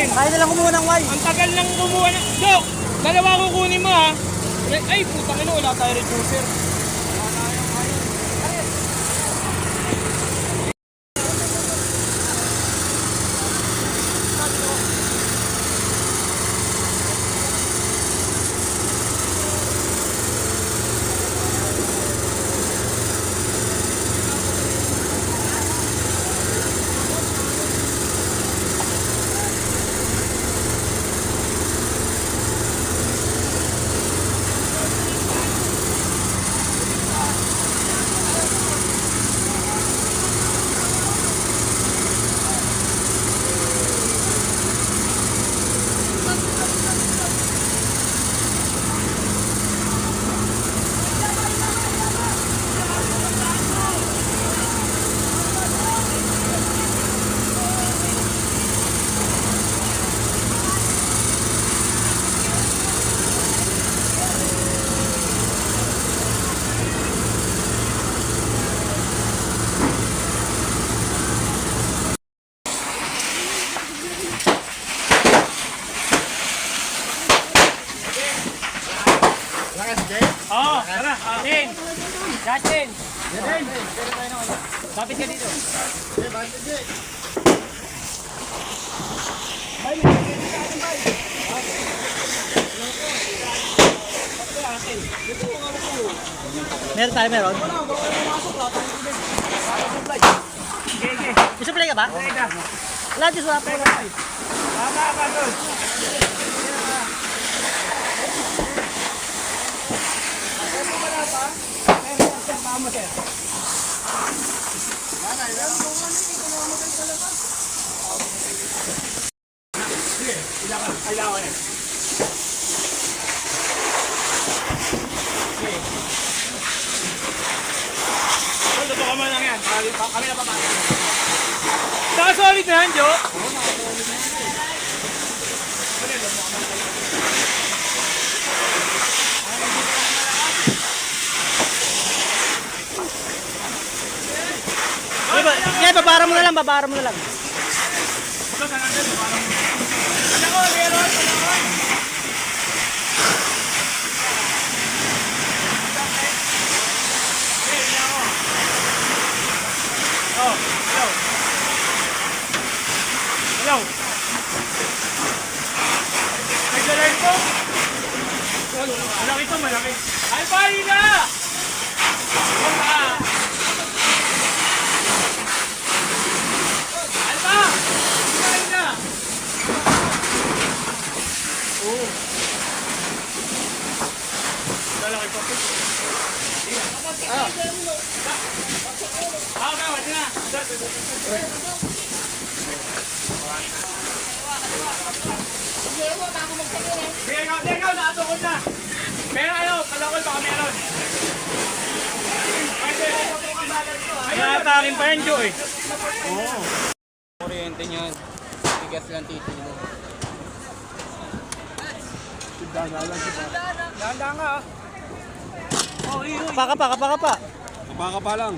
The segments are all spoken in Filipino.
natin. Kaya na lang kumuha ng Y. Ang tagal lang kumuha ng... Dok, dalawa kukunin mo ha. Ay, putang ina, wala tayo reducer. Oo, tara. Justin! Justin! Kapit ka dito. Meron tayo, meron. Okay. Isupply ka ba? Wala, just wala pa. Tama ka doon. Tutukan mo lang yan. Kami na papasok. Naka-solid na yan, Jo. Sige, babara mo na lang, babara mo na lang. Ito, saan natin? Ako, meron. Oh, hello. Hello. May dalag po. Malaki to, malaki. Ay, pari na! Alba! Pari na! Oo. Lalaki po. Wala na. Ikaw, nakatukod na. Pero ano, kalakol baka meron. May atakin pa yan, Jo eh. Oo. Kuryente niyan. Tigas lang titilo. Dahan-dahan ka ah. Oh, iyo. Kapaka pa, kapaka pa. Kapaka pa lang.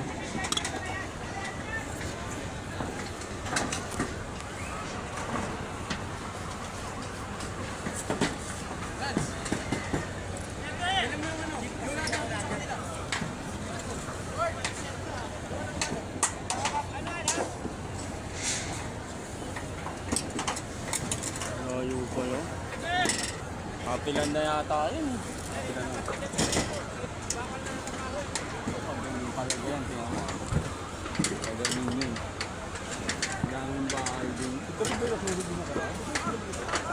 Layo pa yun. Kapilan na yata yun. Kapilan na. Palaga yan, tingnan mo. Pagaling yun. Daming bahay din. Ito ba yung nasulit din na kaya?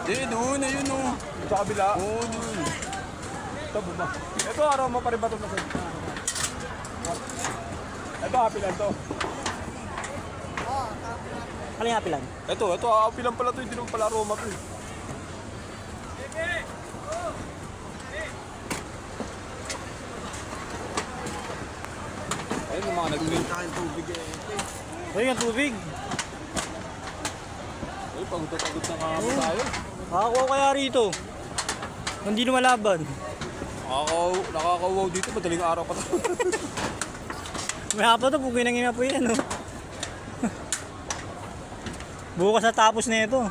Hindi, doon. Ayun o. Sa kabila? Oo, doon. Ito ba? Ito araw mo pa rin ba ito? Ito hapilan to. Ano yung happy lang? Ito hapilan pala to. Hindi naman pala aroma to. Ayun, yung mga nagminta kayong tubig eh. Ayun yung tubig. Ay, pagod na kami tayo. Nakakuha kaya rito. Hindi lumalaban. Nakakawaw dito, madaling araw pa to. May hapa to, pugoy nang ina po yan, no? Bukas na tapos na ito.